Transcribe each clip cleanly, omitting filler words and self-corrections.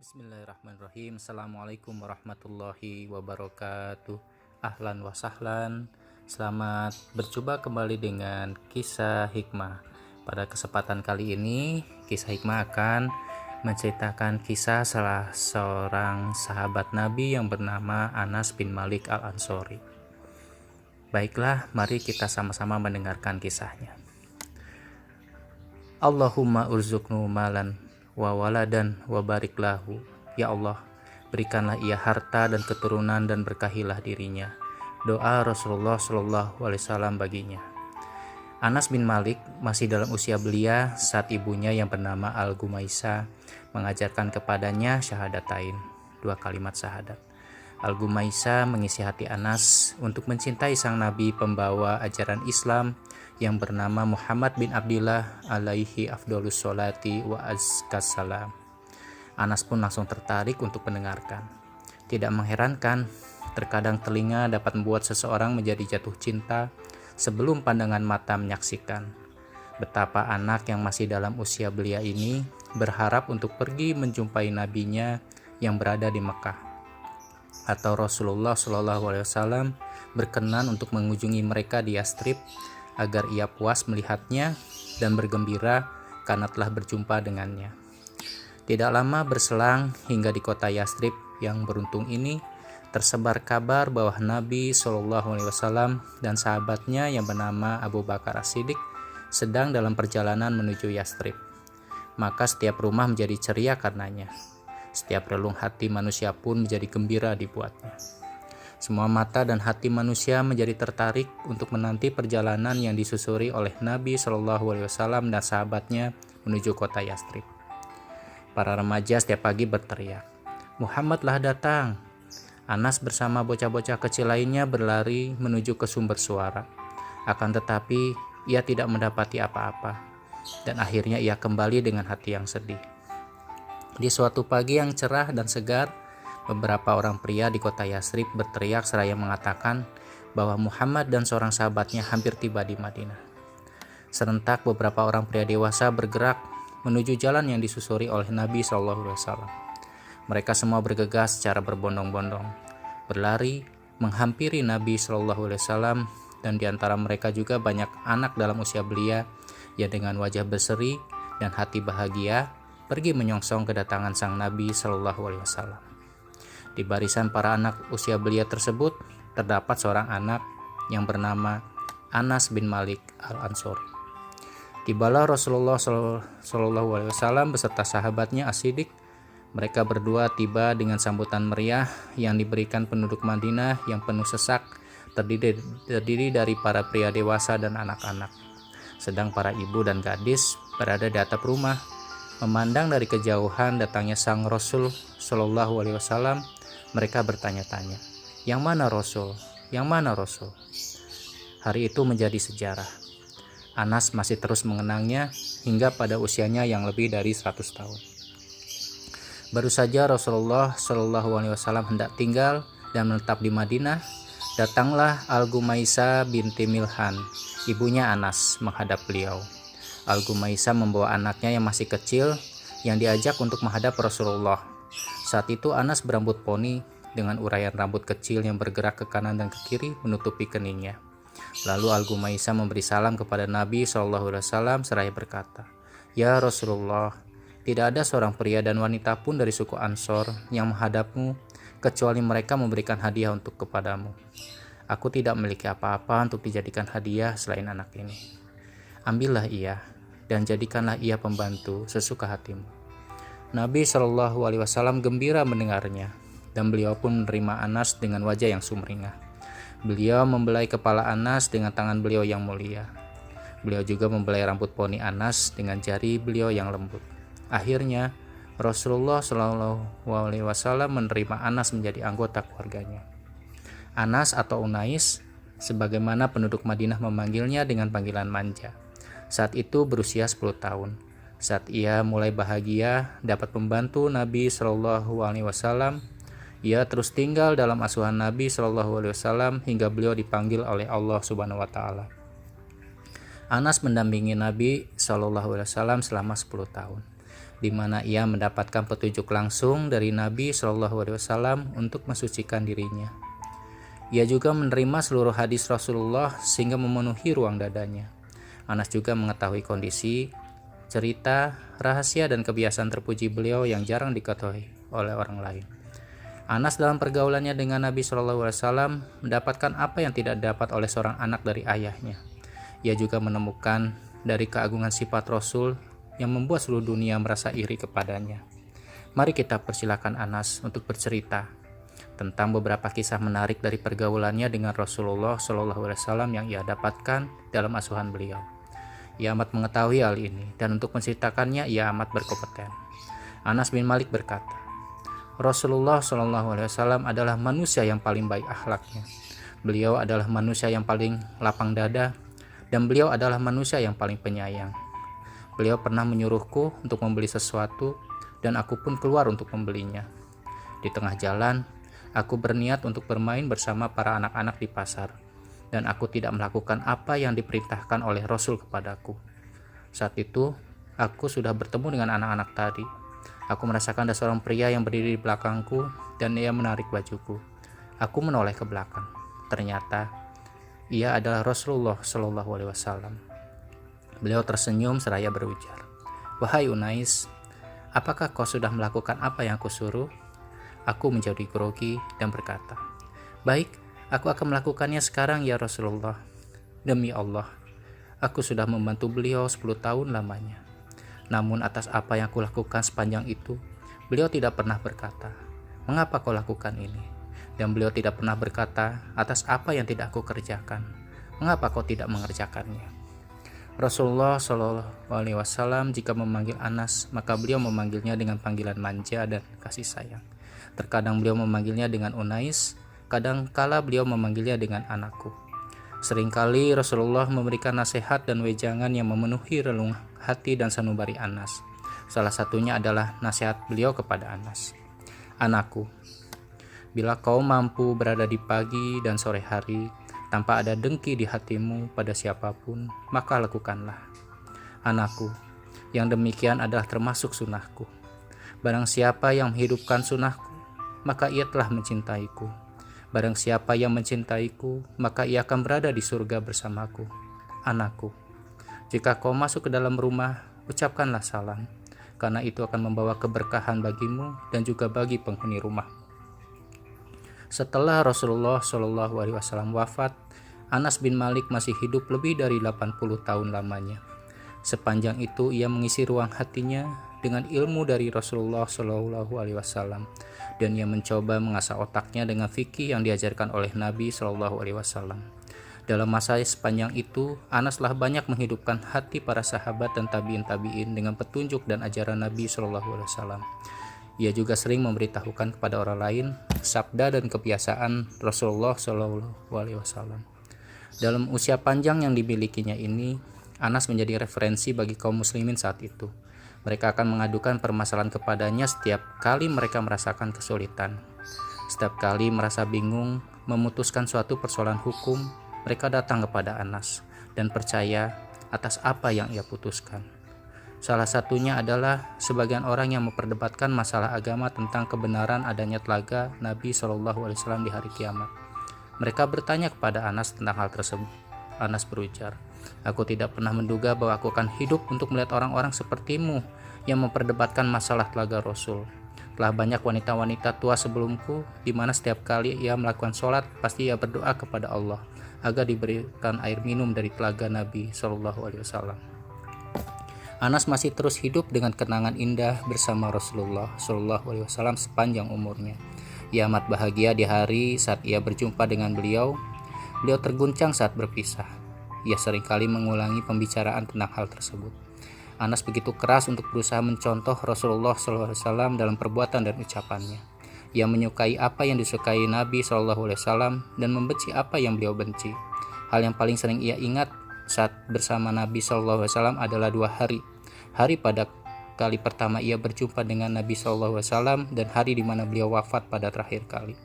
Bismillahirrahmanirrahim. Assalamualaikum warahmatullahi wabarakatuh. Ahlan wa sahlan. Selamat berjumpa kembali dengan kisah hikmah. Pada kesempatan kali ini, kisah hikmah akan menceritakan kisah salah seorang sahabat Nabi yang bernama Anas bin Malik al-Ansori. Baiklah, mari kita sama-sama mendengarkan kisahnya. Allahumma urzuqnu malan wa waladan wa barik lahu. Ya Allah, berikanlah ia harta dan keturunan dan berkahilah dirinya. Doa Rasulullah Shallallahu Alaihi Wasallam baginya. Anas bin Malik masih dalam usia belia saat ibunya yang bernama Al-Gumaisah mengajarkan kepadanya syahadatain, 2 kalimat syahadat. Al-Gumaisah mengisi hati Anas untuk mencintai sang nabi pembawa ajaran Islam yang bernama Muhammad bin Abdillah alaihi afdolus sholati wa azkas salam. Anas pun langsung tertarik untuk mendengarkan. Tidak mengherankan, terkadang telinga dapat membuat seseorang menjadi jatuh cinta sebelum pandangan mata menyaksikan. Betapa anak yang masih dalam usia belia ini berharap untuk pergi menjumpai nabinya yang berada di Mekah. Atau Rasulullah SAW berkenan untuk mengunjungi mereka di Yastrib agar ia puas melihatnya dan bergembira karena telah berjumpa dengannya. Tidak lama berselang hingga di kota Yastrib yang beruntung ini tersebar kabar bahwa Nabi SAW dan sahabatnya yang bernama Abu Bakar As-Siddiq sedang dalam perjalanan menuju Yastrib. Maka setiap rumah menjadi ceria karenanya. Setiap relung hati manusia pun menjadi gembira dibuatnya. Semua mata dan hati manusia menjadi tertarik untuk menanti perjalanan yang disusuri oleh Nabi SAW dan sahabatnya menuju kota Yastrib. Para remaja setiap pagi berteriak, "Muhammadlah datang!" Anas bersama bocah-bocah kecil lainnya berlari menuju ke sumber suara. Akan tetapi, ia tidak mendapati apa-apa, dan akhirnya ia kembali dengan hati yang sedih. Di suatu pagi yang cerah dan segar, beberapa orang pria di kota Yastrib berteriak seraya mengatakan bahwa Muhammad dan seorang sahabatnya hampir tiba di Madinah. Serentak beberapa orang pria dewasa bergerak menuju jalan yang disusuri oleh Nabi SAW. Mereka semua bergegas secara berbondong-bondong, berlari menghampiri Nabi SAW, dan di antara mereka juga banyak anak dalam usia belia yang dengan wajah berseri dan hati bahagia pergi menyongsong kedatangan sang Nabi SAW. Di barisan para anak usia belia tersebut terdapat seorang anak yang bernama Anas bin Malik al-Ansori. Tibalah Rasulullah SAW beserta sahabatnya As-Siddiq. Mereka berdua tiba dengan sambutan meriah yang diberikan penduduk Madinah yang penuh sesak, terdiri dari para pria dewasa dan anak-anak. Sedang para ibu dan gadis berada di atap rumah, memandang dari kejauhan datangnya sang Rasul SAW. Mereka bertanya-tanya, "Yang mana Rasul? Yang mana Rasul?" Hari itu menjadi sejarah. Anas masih terus mengenangnya hingga pada usianya yang lebih dari 100 tahun. Baru saja Rasulullah SAW hendak tinggal dan menetap di Madinah, datanglah Al-Gumaisah binti Milhan, ibunya Anas, menghadap beliau. Al-Gumaisah membawa anaknya yang masih kecil yang diajak untuk menghadap Rasulullah. Saat itu Anas berambut poni dengan uraian rambut kecil yang bergerak ke kanan dan ke kiri menutupi keningnya. Lalu Al-Gumaisah memberi salam kepada Nabi SAW seraya berkata, "Ya Rasulullah, tidak ada seorang pria dan wanita pun dari suku Ansor yang menghadapmu kecuali mereka memberikan hadiah untuk kepadamu. Aku tidak memiliki apa-apa untuk dijadikan hadiah selain anak ini. Ambillah ia dan jadikanlah ia pembantu sesuka hatimu." Nabi SAW gembira mendengarnya, dan beliau pun menerima Anas dengan wajah yang sumringah. Beliau membelai kepala Anas dengan tangan beliau yang mulia. Beliau juga membelai rambut poni Anas dengan jari beliau yang lembut. Akhirnya Rasulullah SAW menerima Anas menjadi anggota keluarganya. Anas atau Unais, sebagaimana penduduk Madinah memanggilnya dengan panggilan manja, saat itu berusia 10 tahun. Saat ia mulai bahagia dapat membantu Nabi SAW, ia terus tinggal dalam asuhan Nabi SAW hingga beliau dipanggil oleh Allah SWT. Anas mendampingi Nabi SAW selama 10 tahun. di mana ia mendapatkan petunjuk langsung dari Nabi Shallallahu Alaihi Wasallam untuk mensucikan dirinya. Ia juga menerima seluruh hadis Rasulullah sehingga memenuhi ruang dadanya. Anas juga mengetahui kondisi, cerita, rahasia, dan kebiasaan terpuji beliau yang jarang diketahui oleh orang lain. Anas dalam pergaulannya dengan Nabi Shallallahu Alaihi Wasallam mendapatkan apa yang tidak dapat oleh seorang anak dari ayahnya. Ia juga menemukan dari keagungan sifat Rasul yang membuat seluruh dunia merasa iri kepadanya. Mari kita persilakan Anas untuk bercerita tentang beberapa kisah menarik dari pergaulannya dengan Rasulullah Shallallahu Alaihi Wasallam yang ia dapatkan dalam asuhan beliau. Ia amat mengetahui hal ini dan untuk menceritakannya ia amat berkompeten. Anas bin Malik berkata, Rasulullah Shallallahu Alaihi Wasallam adalah manusia yang paling baik akhlaknya. Beliau adalah manusia yang paling lapang dada dan beliau adalah manusia yang paling penyayang. Beliau pernah menyuruhku untuk membeli sesuatu dan aku pun keluar untuk membelinya. Di tengah jalan, aku berniat untuk bermain bersama para anak-anak di pasar dan aku tidak melakukan apa yang diperintahkan oleh Rasul kepadaku. Saat itu, aku sudah bertemu dengan anak-anak tadi. Aku merasakan ada seorang pria yang berdiri di belakangku dan ia menarik bajuku. Aku menoleh ke belakang. Ternyata ia adalah Rasulullah Shallallahu Alaihi Wasallam. Beliau tersenyum seraya berujar, "Wahai Unais, apakah kau sudah melakukan apa yang kusuruh?" Aku menjadi grogi dan berkata, "Baik, aku akan melakukannya sekarang ya Rasulullah." Demi Allah, aku sudah membantu beliau 10 tahun lamanya. Namun atas apa yang aku lakukan sepanjang itu, beliau tidak pernah berkata, "Mengapa kau lakukan ini?" Dan beliau tidak pernah berkata, "Atas apa yang tidak aku kerjakan, mengapa kau tidak mengerjakannya?" Rasulullah Shallallahu Alaihi Wasallam jika memanggil Anas, maka beliau memanggilnya dengan panggilan manja dan kasih sayang. Terkadang beliau memanggilnya dengan Unais, kadangkala beliau memanggilnya dengan anakku. Seringkali Rasulullah memberikan nasihat dan wejangan yang memenuhi relung hati dan sanubari Anas. Salah satunya adalah nasihat beliau kepada Anas. "Anakku, bila kau mampu berada di pagi dan sore hari tanpa ada dengki di hatimu pada siapapun, maka lakukanlah. Anakku, yang demikian adalah termasuk sunnahku. Barang siapa yang menghidupkan sunnahku, maka ia telah mencintaiku. Barang siapa yang mencintaiku, maka ia akan berada di surga bersamaku. Anakku, jika kau masuk ke dalam rumah, ucapkanlah salam, karena itu akan membawa keberkahan bagimu dan juga bagi penghuni rumah." Setelah Rasulullah Shallallahu Alaihi Wasallam wafat, Anas bin Malik masih hidup lebih dari 80 tahun lamanya. Sepanjang itu ia mengisi ruang hatinya dengan ilmu dari Rasulullah Shallallahu Alaihi Wasallam dan ia mencoba mengasah otaknya dengan fikih yang diajarkan oleh Nabi Shallallahu Alaihi Wasallam. Dalam masa sepanjang itu, Anaslah banyak menghidupkan hati para sahabat dan tabiin dengan petunjuk dan ajaran Nabi Shallallahu Alaihi Wasallam. Ia juga sering memberitahukan kepada orang lain sabda dan kebiasaan Rasulullah Shallallahu Alaihi Wasallam. Dalam usia panjang yang dimilikinya ini, Anas menjadi referensi bagi kaum muslimin saat itu. Mereka akan mengadukan permasalahan kepadanya setiap kali mereka merasakan kesulitan. Setiap kali merasa bingung memutuskan suatu persoalan hukum, mereka datang kepada Anas dan percaya atas apa yang ia putuskan. Salah satunya adalah sebagian orang yang memperdebatkan masalah agama tentang kebenaran adanya telaga Nabi Shallallahu Alaihi Wasallam di hari kiamat. Mereka bertanya kepada Anas tentang hal tersebut. Anas berujar, "Aku tidak pernah menduga bahwa aku akan hidup untuk melihat orang-orang sepertimu yang memperdebatkan masalah telaga Rasul. Telah banyak wanita-wanita tua sebelumku, di mana setiap kali ia melakukan sholat, pasti ia berdoa kepada Allah agar diberikan air minum dari telaga Nabi Shallallahu Alaihi Wasallam." Anas masih terus hidup dengan kenangan indah bersama Rasulullah Shallallahu Alaihi Wasallam sepanjang umurnya. Ia amat bahagia di hari saat ia berjumpa dengan beliau. Beliau terguncang saat berpisah. Ia seringkali mengulangi pembicaraan tentang hal tersebut. Anas begitu keras untuk berusaha mencontoh Rasulullah Shallallahu Alaihi Wasallam dalam perbuatan dan ucapannya. Ia menyukai apa yang disukai Nabi Shallallahu Alaihi Wasallam dan membenci apa yang beliau benci. Hal yang paling sering ia ingat saat bersama Nabi Shallallahu Alaihi Wasallam adalah 2 hari. Hari pada kali pertama ia berjumpa dengan Nabi Shallallahu Alaihi Wasallam dan hari di mana beliau wafat pada terakhir kali.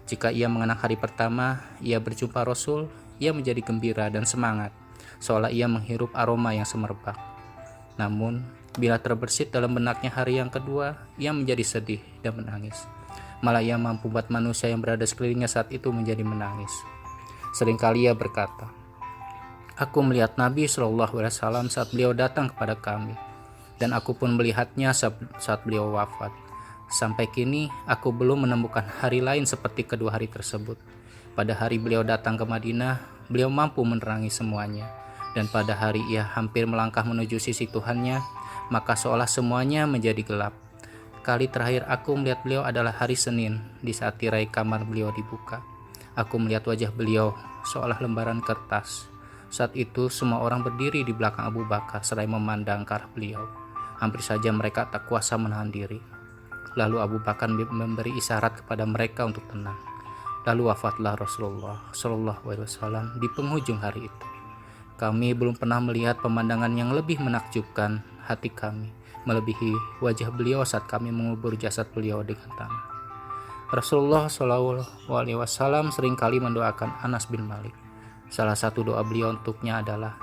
Jika ia mengenang hari pertama ia berjumpa Rasul, ia menjadi gembira dan semangat, seolah ia menghirup aroma yang semerbak. Namun, Bila terbersit dalam benaknya hari yang kedua, ia menjadi sedih dan menangis. Malah ia mampu membuat manusia yang berada sekelilingnya saat itu menjadi menangis. Seringkali ia berkata, "Aku melihat Nabi SAW saat beliau datang kepada kami, dan aku pun melihatnya saat beliau wafat. Sampai kini, aku belum menemukan hari lain seperti kedua hari tersebut. Pada hari beliau datang ke Madinah, beliau mampu menerangi semuanya. Dan pada hari ia hampir melangkah menuju sisi Tuhannya, maka seolah semuanya menjadi gelap. Kali terakhir aku melihat beliau adalah hari Senin, di saat tirai kamar beliau dibuka. Aku melihat wajah beliau seolah lembaran kertas. Saat itu semua orang berdiri di belakang Abu Bakar seraya memandang ke arah beliau. Hampir saja mereka tak kuasa menahan diri. Lalu Abu Bakar memberi isyarat kepada mereka untuk tenang. Lalu wafatlah Rasulullah SAW di penghujung hari itu. Kami belum pernah melihat pemandangan yang lebih menakjubkan hati kami, melebihi wajah beliau saat kami mengubur jasad beliau dengan tanah. Rasulullah SAW seringkali mendoakan Anas bin Malik. Salah satu doa beliau untuknya adalah,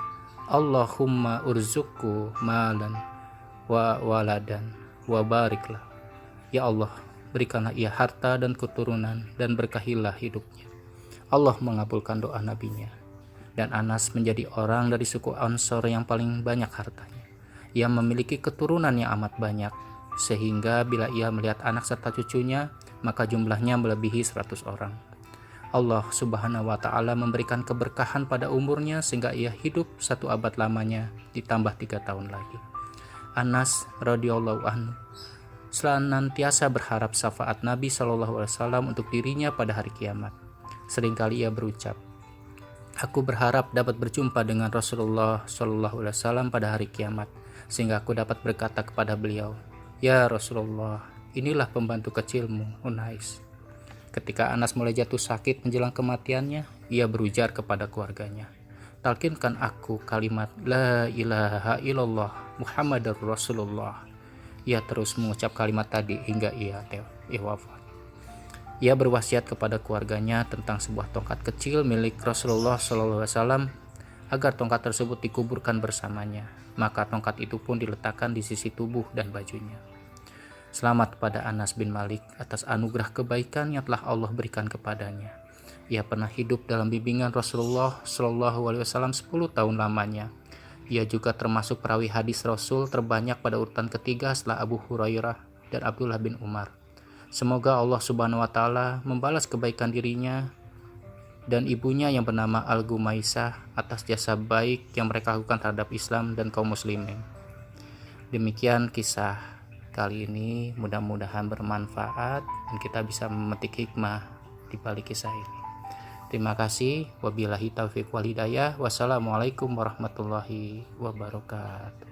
Allahumma urzuqku malan wa waladan wa bariklah. Ya Allah, berikanlah ia harta dan keturunan dan berkahilah hidupnya. Allah mengabulkan doa nabinya. Dan Anas menjadi orang dari suku Ansor yang paling banyak hartanya. Ia memiliki keturunan yang amat banyak, sehingga bila ia melihat anak serta cucunya, maka jumlahnya melebihi 100 orang. Allah Subhanahu wa Ta'ala memberikan keberkahan pada umurnya sehingga ia hidup 1 abad lamanya, ditambah 3 tahun lagi. Anas radhiyallahu anhu senantiasa berharap syafaat Nabi SAW untuk dirinya pada hari kiamat. Seringkali ia berucap, "Aku berharap dapat berjumpa dengan Rasulullah SAW pada hari kiamat, sehingga aku dapat berkata kepada beliau, Ya Rasulullah, inilah pembantu kecilmu, Unais." Ketika Anas mulai jatuh sakit menjelang kematiannya, ia berujar kepada keluarganya, "Talkinkan aku kalimat La ilaha illallah Muhammadur Rasulullah." Ia terus mengucap kalimat tadi hingga ia wafat. Ia berwasiat kepada keluarganya tentang sebuah tongkat kecil milik Rasulullah SAW agar tongkat tersebut dikuburkan bersamanya. Maka tongkat itu pun diletakkan di sisi tubuh dan bajunya. Selamat kepada Anas bin Malik atas anugerah kebaikan yang telah Allah berikan kepadanya. Ia pernah hidup dalam bimbingan Rasulullah SAW 10 tahun lamanya. Ia juga termasuk perawi hadis Rasul terbanyak pada urutan ketiga setelah Abu Hurairah dan Abdullah bin Umar. Semoga Allah Subhanahu wa Ta'ala membalas kebaikan dirinya dan ibunya yang bernama Al-Gumaisah atas jasa baik yang mereka lakukan terhadap Islam dan kaum muslimin. Demikian kisah kali ini, mudah-mudahan bermanfaat dan kita bisa memetik hikmah di balik kisah ini. Terima kasih. Wabillahi taufiq wal hidayah. Wassalamualaikum warahmatullahi wabarakatuh.